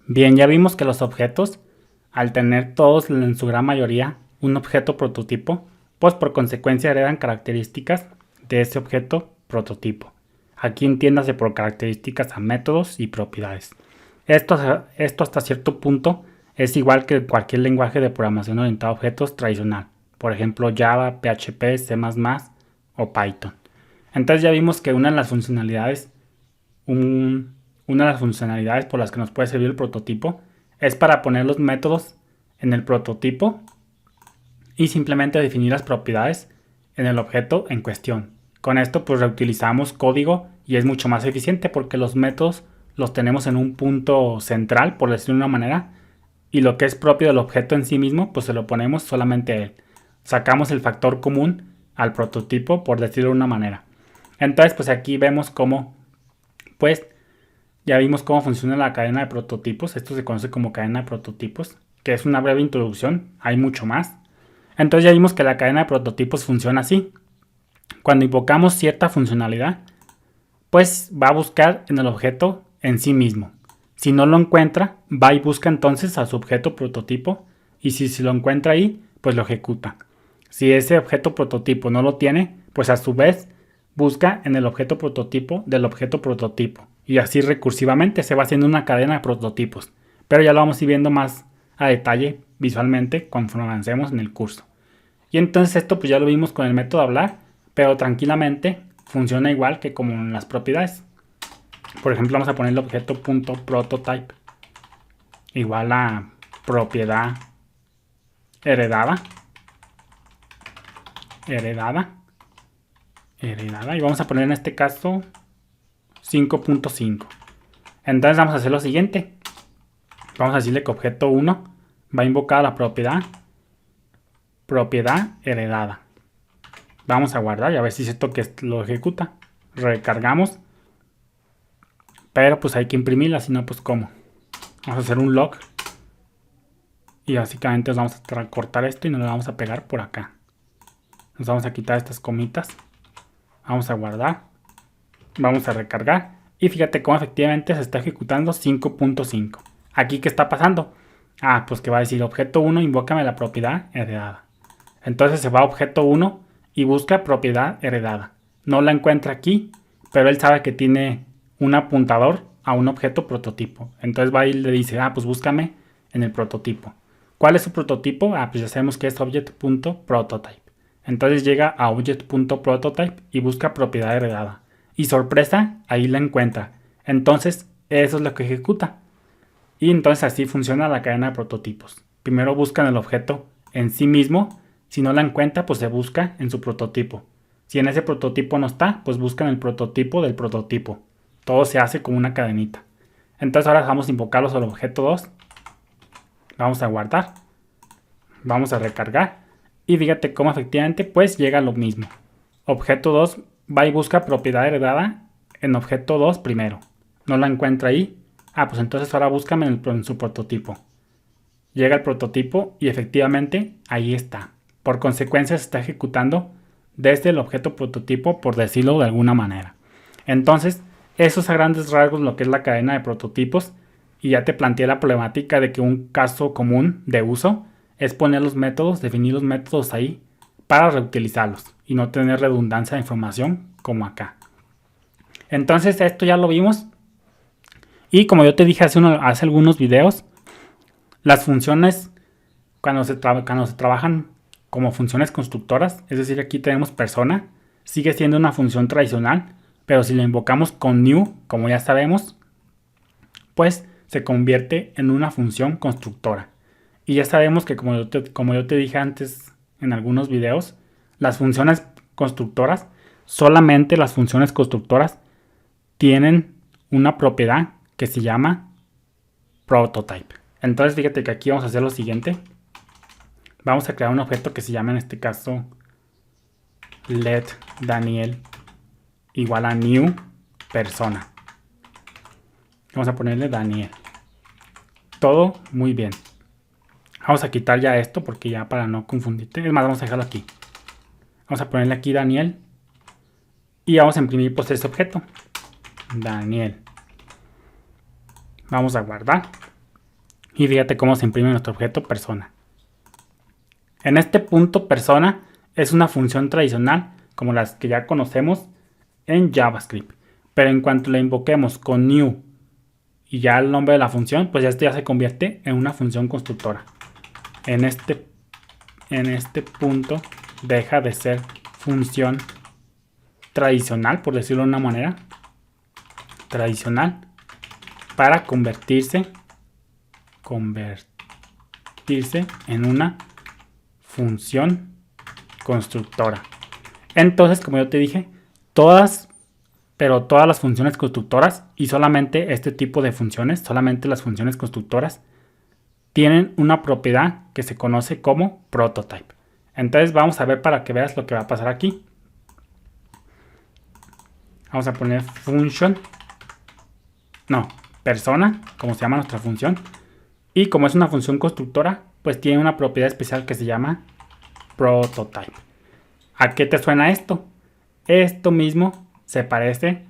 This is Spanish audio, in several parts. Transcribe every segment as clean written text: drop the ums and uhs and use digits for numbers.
Bien, ya vimos que los objetos, al tener todos en su gran mayoría un objeto prototipo, pues por consecuencia heredan características de ese objeto prototipo. Aquí entiéndase por características a métodos y propiedades. Esto hasta cierto punto es igual que cualquier lenguaje de programación orientado a objetos tradicional. Por ejemplo, Java, PHP, C++ o Python. Entonces ya vimos que una de las funcionalidades por las que nos puede servir el prototipo es para poner los métodos en el prototipo y simplemente definir las propiedades en el objeto en cuestión. Con esto pues reutilizamos código y es mucho más eficiente porque los métodos los tenemos en un punto central, por decirlo de una manera, y lo que es propio del objeto en sí mismo pues se lo ponemos solamente a él. Sacamos el factor común al prototipo, por decirlo de una manera. Entonces pues aquí vemos cómo pues ya vimos cómo funciona la cadena de prototipos. Esto se conoce como cadena de prototipos, que es una breve introducción. Hay mucho más. Entonces ya vimos que la cadena de prototipos funciona así. Cuando invocamos cierta funcionalidad, pues va a buscar en el objeto en sí mismo. Si no lo encuentra, va y busca entonces a su objeto prototipo. Y si lo encuentra ahí, pues lo ejecuta. Si ese objeto prototipo no lo tiene, pues a su vez busca en el objeto prototipo del objeto prototipo. Y así recursivamente se va haciendo una cadena de prototipos. Pero ya lo vamos a ir viendo más a detalle visualmente conforme avancemos en el curso. Y entonces esto pues ya lo vimos con el método hablar, pero tranquilamente funciona igual que como en las propiedades. Por ejemplo, vamos a poner el objeto .prototype igual a propiedad heredada. Y vamos a poner en este caso 5.5. Entonces vamos a hacer lo siguiente. Vamos a decirle que objeto 1 va a invocar la propiedad heredada. Vamos a guardar y a ver si esto que lo ejecuta. Recargamos. Pero pues hay que imprimirla, si no pues cómo. Vamos a hacer un log. Y básicamente nos vamos a cortar esto y nos lo vamos a pegar por acá. Nos vamos a quitar estas comitas. Vamos a guardar. Vamos a recargar. Y fíjate cómo efectivamente se está ejecutando 5.5. Aquí, ¿qué está pasando? Ah, pues que va a decir objeto 1, invócame la propiedad heredada. Entonces se va a objeto 1 y busca propiedad heredada. No la encuentra aquí, pero él sabe que tiene un apuntador a un objeto prototipo. Entonces va y le dice, pues búscame en el prototipo. ¿Cuál es su prototipo? Pues ya sabemos que es object.prototype. Entonces llega a object.prototype y busca propiedad heredada. Y sorpresa, ahí la encuentra. Entonces eso es lo que ejecuta. Y entonces así funciona la cadena de prototipos. Primero buscan el objeto en sí mismo. Si no la encuentra, pues se busca en su prototipo. Si en ese prototipo no está, pues buscan el prototipo del prototipo. Todo se hace como una cadenita. Entonces ahora vamos a invocarlos al objeto 2. Vamos a guardar. Vamos a recargar. Y fíjate cómo efectivamente pues llega lo mismo. Objeto 2 va y busca propiedad heredada en objeto 2 primero. No la encuentra ahí. Pues entonces ahora búscame en su prototipo. Llega el prototipo y efectivamente ahí está. Por consecuencia se está ejecutando desde el objeto prototipo, por decirlo de alguna manera. Entonces, eso es a grandes rasgos lo que es la cadena de prototipos. Y ya te planteé la problemática de que un caso común de uso es poner los métodos, definir los métodos ahí para reutilizarlos y no tener redundancia de información como acá. Entonces esto ya lo vimos. Y como yo te dije hace algunos videos, las funciones cuando se trabajan como funciones constructoras, es decir, aquí tenemos persona, sigue siendo una función tradicional, pero si la invocamos con new, como ya sabemos, pues se convierte en una función constructora. Y ya sabemos que como yo te dije antes en algunos videos, las funciones constructoras, solamente las funciones constructoras tienen una propiedad que se llama prototype. Entonces fíjate que aquí vamos a hacer lo siguiente. Vamos a crear un objeto que se llama en este caso let Daniel igual a new persona. Vamos a ponerle Daniel. Todo muy bien. Vamos a quitar ya esto porque ya para no confundirte. Es más, vamos a dejarlo aquí. Vamos a ponerle aquí Daniel. Y vamos a imprimir pues este objeto. Daniel. Vamos a guardar. Y fíjate cómo se imprime nuestro objeto persona. En este punto persona es una función tradicional como las que ya conocemos en JavaScript. Pero en cuanto la invoquemos con new y ya el nombre de la función, pues esto ya se convierte en una función constructora. En este punto deja de ser función tradicional, por decirlo de una manera, tradicional, para convertirse en una función constructora. Entonces, como yo te dije, todas las funciones constructoras y solamente este tipo de funciones, solamente las funciones constructoras, tienen una propiedad que se conoce como prototype. Entonces vamos a ver para que veas lo que va a pasar aquí. Vamos a poner persona, como se llama nuestra función. Y como es una función constructora, pues tiene una propiedad especial que se llama prototype. ¿A qué te suena esto? Esto mismo se parece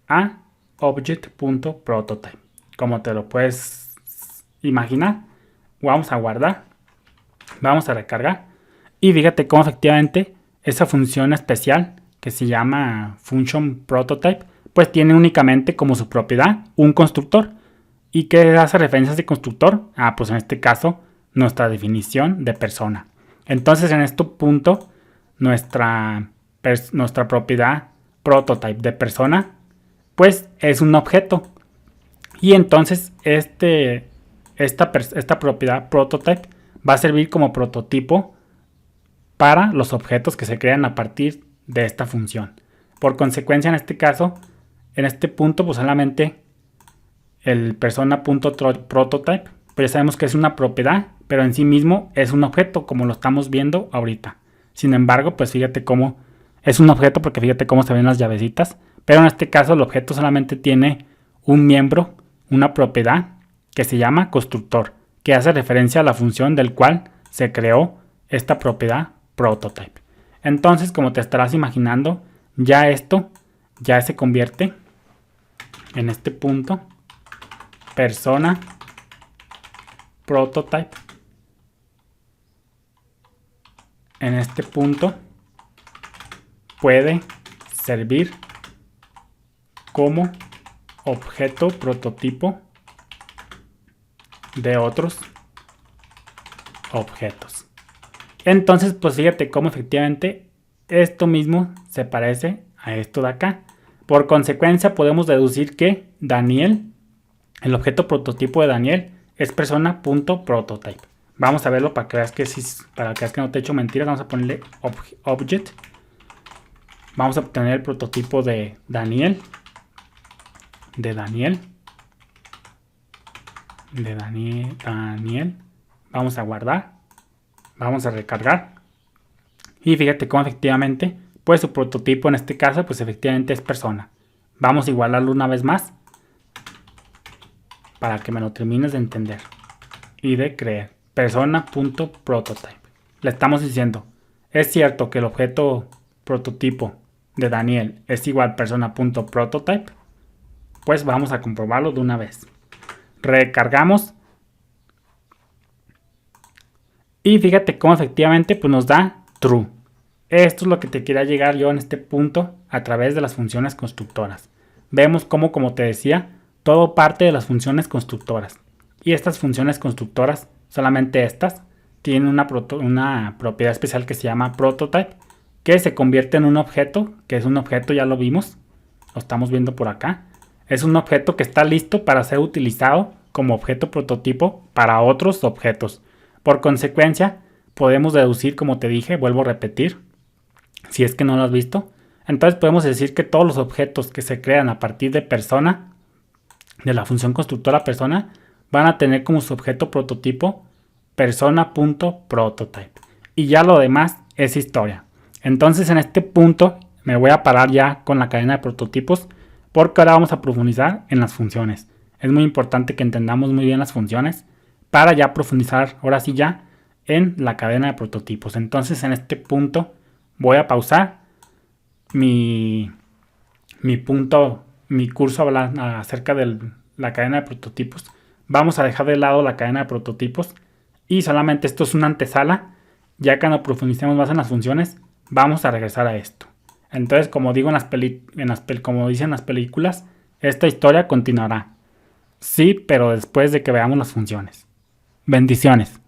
a object.prototype. Como te lo puedes imaginar, vamos a guardar, vamos a recargar y fíjate cómo efectivamente esa función especial que se llama function prototype pues tiene únicamente como su propiedad un constructor. ¿Y qué hace referencia a ese constructor? Pues en este caso nuestra definición de persona. Entonces en este punto nuestra propiedad prototype de persona pues es un objeto. Y entonces esta propiedad prototype va a servir como prototipo para los objetos que se crean a partir de esta función. Por consecuencia, en este caso, en este punto, pues solamente el persona.prototype, pues ya sabemos que es una propiedad, pero en sí mismo es un objeto, como lo estamos viendo ahorita. Sin embargo, pues fíjate cómo es un objeto, porque fíjate cómo se ven las llavecitas, pero en este caso el objeto solamente tiene un miembro, una propiedad que se llama constructor, que hace referencia a la función del cual se creó esta propiedad prototype. Entonces, como te estarás imaginando, ya esto ya se convierte en este punto persona prototype. En este punto puede servir como objeto prototipo de otros objetos. Entonces, pues fíjate cómo efectivamente esto mismo se parece a esto de acá. Por consecuencia, podemos deducir que Daniel, el objeto prototipo de Daniel, es persona.prototype. Vamos a verlo para que veas que no te he hecho mentiras. Vamos a ponerle object. Vamos a obtener el prototipo de Daniel. Daniel. Vamos a guardar. Vamos a recargar. Y fíjate cómo efectivamente, pues su prototipo en este caso, pues efectivamente es persona. Vamos a igualarlo una vez más. Para que me lo termines de entender. Y de creer. Persona.prototype. Le estamos diciendo, es cierto que el objeto prototipo de Daniel es igual persona.prototype. Pues vamos a comprobarlo de una vez. Recargamos. Y fíjate cómo efectivamente pues nos da true. Esto es lo que te quería llegar yo en este punto a través de las funciones constructoras. Vemos cómo, como te decía, todo parte de las funciones constructoras. Y estas funciones constructoras, solamente estas, tienen una propiedad especial que se llama prototype, que se convierte en un objeto, que es un objeto, ya lo vimos, lo estamos viendo por acá. Es un objeto que está listo para ser utilizado como objeto prototipo para otros objetos. Por consecuencia, podemos deducir, como te dije, vuelvo a repetir, si es que no lo has visto. Entonces podemos decir que todos los objetos que se crean a partir de persona, de la función constructora persona, van a tener como su objeto prototipo persona.prototype. Y ya lo demás es historia. Entonces en este punto me voy a parar ya con la cadena de prototipos, porque ahora vamos a profundizar en las funciones. Es muy importante que entendamos muy bien las funciones para ya profundizar ahora sí ya en la cadena de prototipos. Entonces en este punto voy a pausar mi curso acerca de la cadena de prototipos Vamos a dejar de lado la cadena de prototipos y solamente esto es una antesala. Ya que no profundicemos más en las funciones, vamos a regresar a esto. Entonces, como digo como dicen las películas, esta historia continuará. Sí, pero después de que veamos las funciones. Bendiciones.